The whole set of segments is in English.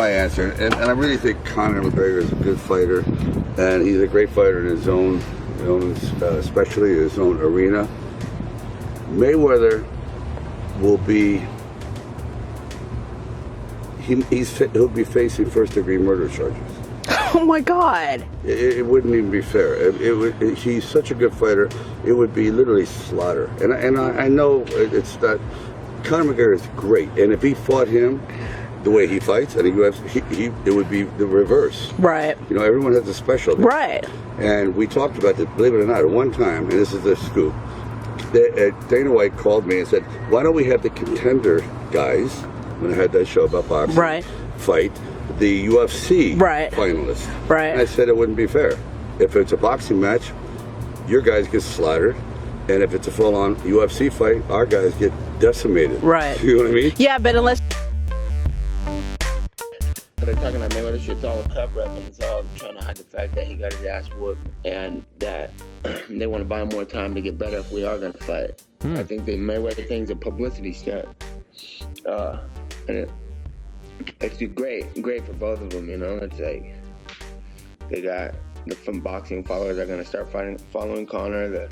my answer, and I really think Conor McGregor is a good fighter, and he's a great fighter in his own especially his own arena. Mayweather will be. He'll be facing first-degree murder charges. Oh my God! It wouldn't even be fair. He's such a good fighter. It would be literally slaughter. And I know it's not. Conor McGregor is great, and if he fought him the way he fights at the UFC, it would be the reverse. Right. You know, everyone has a specialty. Right. And we talked about this, believe it or not, at one time, and this is the scoop. Dana White called me and said, "Why don't we have the Contender guys?" When I had that show about boxing, right, fight the UFC right, finalists. Right. And I said it wouldn't be fair. If it's a boxing match, your guys get slaughtered, and if it's a full-on UFC fight, our guys get decimated. Right. You know what I mean? Yeah, but unless they're talking about Mayweather shit's all a cover-up, and it's all trying to hide the fact that he got his ass whooped, and that they want to buy more time to get better if we are going to fight. I think the Mayweather thing's a publicity stunt. And it's great for both of them, you know. It's like they got from boxing followers are gonna start following Conor.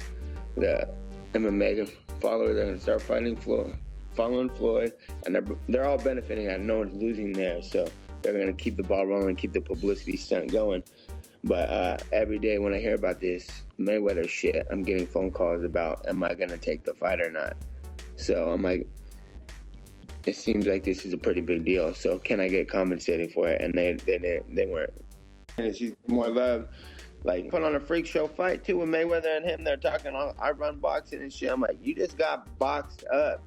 The MMA followers are gonna start following Floyd, and they're all benefiting. And no one's losing there, so they're gonna keep the ball rolling, keep the publicity stunt going. But every day when I hear about this Mayweather shit, I'm getting phone calls about, am I gonna take the fight or not? So I'm like, it seems like this is a pretty big deal. So can I get compensated for it? And they weren't. And it's more love. Like, put on a freak show fight too with Mayweather and him. They're talking, I run boxing and shit. I'm like, you just got boxed up.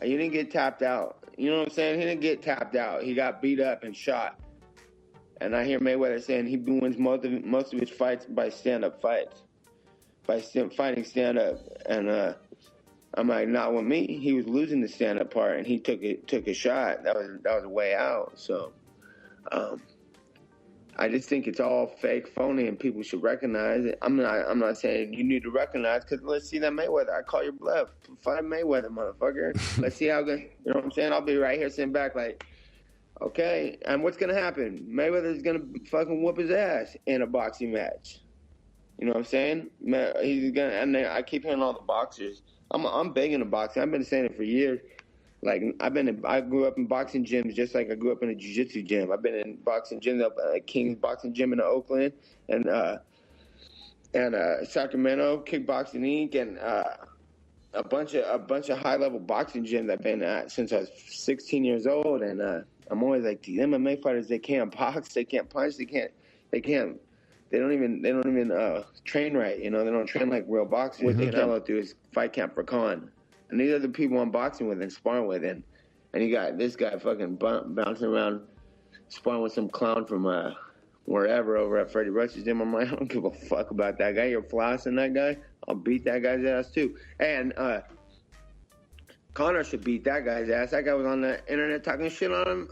You didn't get tapped out. You know what I'm saying? He didn't get tapped out. He got beat up and shot. And I hear Mayweather saying he wins most of his fights by stand-up fights, by fighting stand-up. And I'm like, not with me. He was losing the stand-up part, and he took a shot. That was a way out. So, I just think it's all fake, phony, and people should recognize it. I'm not saying you need to recognize, because let's see that Mayweather. I call your bluff. Fight Mayweather, motherfucker. Let's see how good. You know what I'm saying? I'll be right here sitting back like, okay. And what's gonna happen? Mayweather's gonna fucking whoop his ass in a boxing match. You know what I'm saying? He's gonna. And I keep hearing all the boxers. I'm big into boxing. I've been saying it for years. Like, I grew up in boxing gyms just like I grew up in a jiu-jitsu gym. I've been in boxing gyms up at King's Boxing Gym in Oakland and Sacramento, Kickboxing Inc. and a bunch of high-level boxing gyms I've been at since I was 16 years old. And I'm always like, the MMA fighters, they can't box, they can't punch, they don't even train right, you know. They don't train like real boxers. What they can do is fight camp for Con. And these are the people I'm boxing with and sparring with. And you got this guy fucking bouncing around sparring with some clown from wherever over at Freddie Rush's gym. I'm like, I don't give a fuck about that guy. You're flossing that guy. I'll beat that guy's ass too. And Conor should beat that guy's ass. That guy was on the internet talking shit on him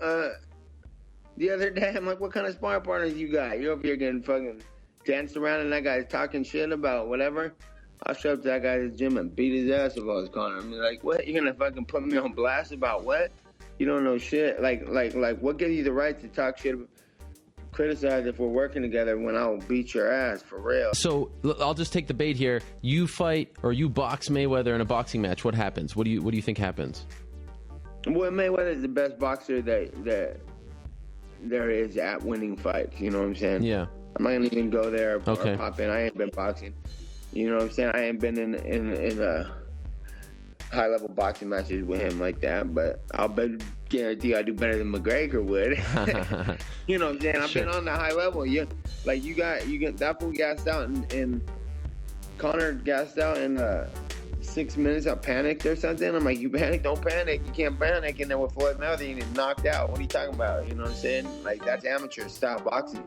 the other day. I'm like, what kind of sparring partners you got? You're over here getting fucking danced around and that guy's talking shit about whatever. I'll show up to that guy's gym and beat his ass if I was Conor. I'm like, what? You're gonna fucking put me on blast about what? You don't know shit. Like, what gives you the right to talk shit, criticize if we're working together when I'll beat your ass for real? So I'll just take the bait here. You fight or you box Mayweather in a boxing match. What happens? What do you think happens? Well, Mayweather is the best boxer that there is at winning fights. You know what I'm saying? Yeah. I'm not gonna even go there or Okay. pop in. I ain't been boxing. You know what I'm saying? I ain't been in a high-level boxing matches with him like that, but I'll guarantee I do better than McGregor would. You know what I'm saying? I've been on the high level. You get that fool gassed out and Conor gassed out in 6 minutes. I panicked or something. I'm like, you panic? Don't panic. You can't panic. And then with Floyd Mauweather, you get knocked out. What are you talking about? You know what I'm saying? Like, that's amateur style boxing.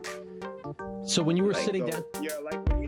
So when you were sitting down... Yeah, like...